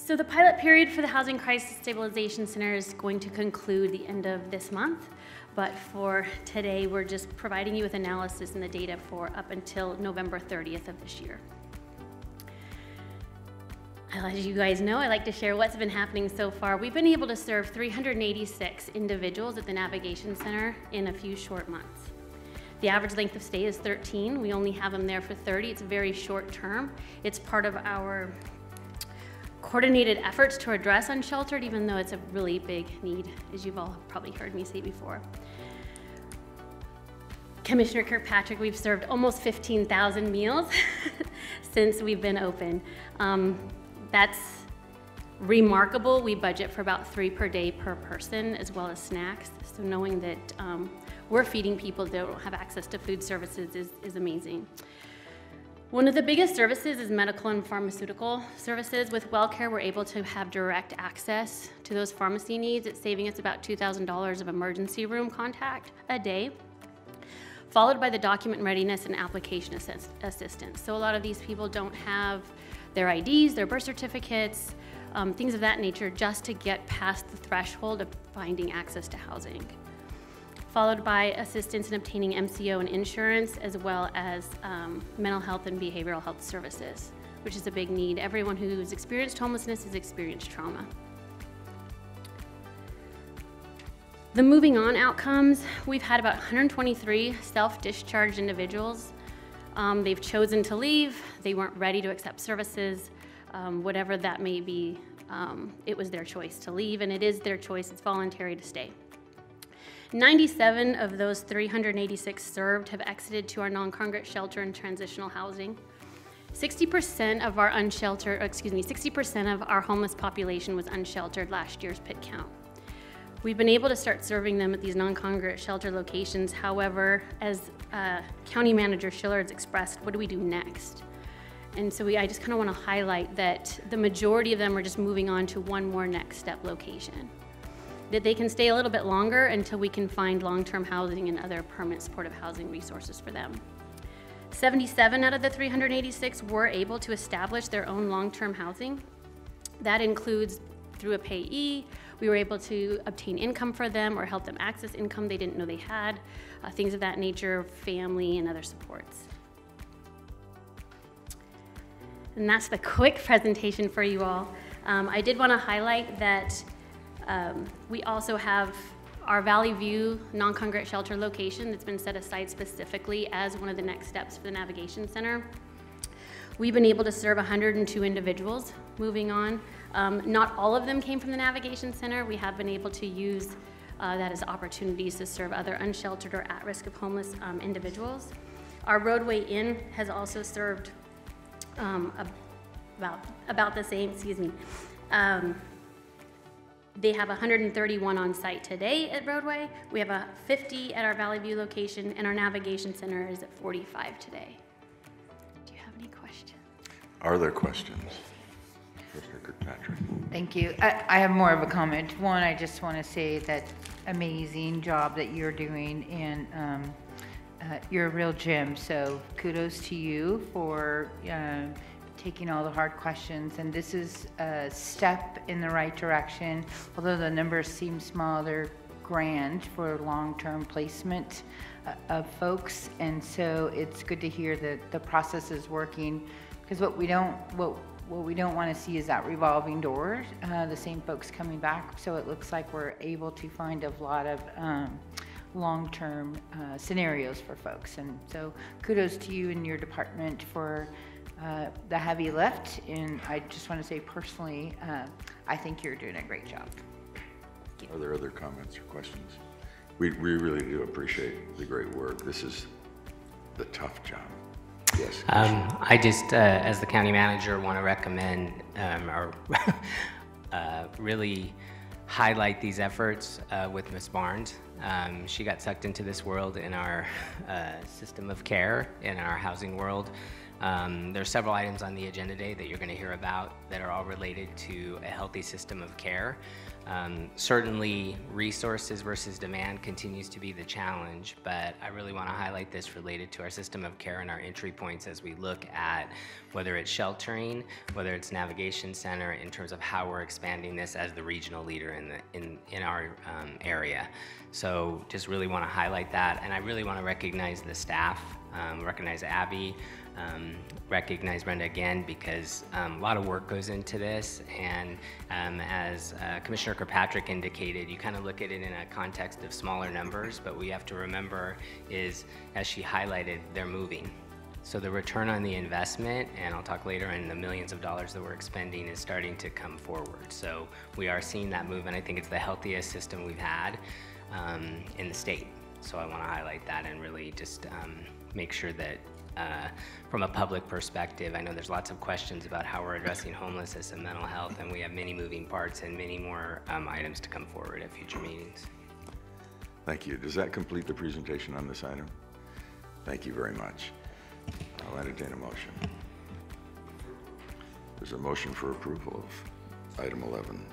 So the pilot period for the Housing Crisis Stabilization Center is going to conclude the end of this month, but for today, we're just providing you with analysis and the data for up until November 30th of this year. As you guys know, I like to share what's been happening so far. We've been able to serve 386 individuals at the Navigation Center in a few short months. The average length of stay is 13. We only have them there for 30. It's very short term. It's part of our coordinated efforts to address unsheltered, even though it's a really big need, as you've all probably heard me say before. Commissioner Kirkpatrick, we've served almost 15,000 meals since we've been open. That's remarkable. We budget for about 3 per day per person, as well as snacks. So knowing that we're feeding people that don't have access to food services is amazing. One of the biggest services is medical and pharmaceutical services. With WellCare, we're able to have direct access to those pharmacy needs. It's saving us about $2,000 of emergency room contact a day, followed by the document readiness and application assistance. So a lot of these people don't have their IDs, their birth certificates, things of that nature, just to get past the threshold of finding access to housing. Followed by assistance in obtaining MCO and insurance, as well as mental health and behavioral health services, which is a big need. Everyone who's experienced homelessness has experienced trauma. The moving on outcomes, we've had about 123 self-discharged individuals. They've chosen to leave, they weren't ready to accept services, whatever that may be, it was their choice to leave, and it is their choice, it's voluntary to stay. 97 of those 386 served have exited to our non-congregate shelter and transitional housing. 60% of our 60% of our homeless population was unsheltered last year's PIT count. We've been able to start serving them at these non-congregate shelter locations. However, as County Manager Schiller has expressed, what do we do next? And so I just kind of want to highlight that the majority of them are just moving on to one more next step location, that they can stay a little bit longer until we can find long-term housing and other permanent supportive housing resources for them. 77 out of the 386 were able to establish their own long-term housing. That includes through a payee. We were able to obtain income for them or help them access income they didn't know they had, things of that nature, family and other supports. And that's the quick presentation for you all. I did want to highlight that we also have our Valley View non-congregate shelter location that's been set aside specifically as one of the next steps for the Navigation Center. We've been able to serve 102 individuals moving on. Not all of them came from the Navigation Center. We have been able to use that as opportunities to serve other unsheltered or at risk of homeless individuals. Our Roadway Inn has also served about the same, they have 131 on site today at Roadway. We have 50 at our Valley View location, and our Navigation Center is at 45 today. Do you have any questions? Are there questions? Commissioner Kirkpatrick. Thank you. I have more of a comment. One, I just want to say that amazing job that you're doing, and you're a real gem. So kudos to you for taking all the hard questions, and this is a step in the right direction. Although the numbers seem small, they're grand for long-term placement of folks, and so it's good to hear that the process is working, because what we don't want to see is that revolving door, the same folks coming back. So it looks like we're able to find a lot of long-term scenarios for folks, and so kudos to you and your department for the heavy lift. And I just want to say personally, I think you're doing a great job. Are there other comments or questions? We really do appreciate the great work. This is the tough job. Yes. I just, as the county manager, want to recommend or really highlight these efforts with Ms. Barnes. She got sucked into this world in our system of care, in our housing world. There's several items on the agenda today that you're going to hear about that are all related to a healthy system of care. Certainly, resources versus demand continues to be the challenge, but I really want to highlight this related to our system of care and our entry points as we look at whether it's sheltering, whether it's navigation center, in terms of how we're expanding this as the regional leader in our area. So just really want to highlight that, and I really want to recognize the staff, recognize Abby, recognize Brenda again, because a lot of work goes into this, and as Commissioner Kirkpatrick indicated, you kind of look at it in a context of smaller numbers, but what we have to remember is, as she highlighted, they're moving. So the return on the investment, and I'll talk later on the millions of dollars that we're expending, is starting to come forward. So we are seeing that move, and I think it's the healthiest system we've had in the state. So I want to highlight that and really just make sure that from a public perspective, I know there's lots of questions about how we're addressing homelessness and mental health, and we have many moving parts and many more items to come forward at future meetings. Thank you. Does that complete the presentation on this item? Thank you very much. I'll entertain a motion. There's a motion for approval of item 11.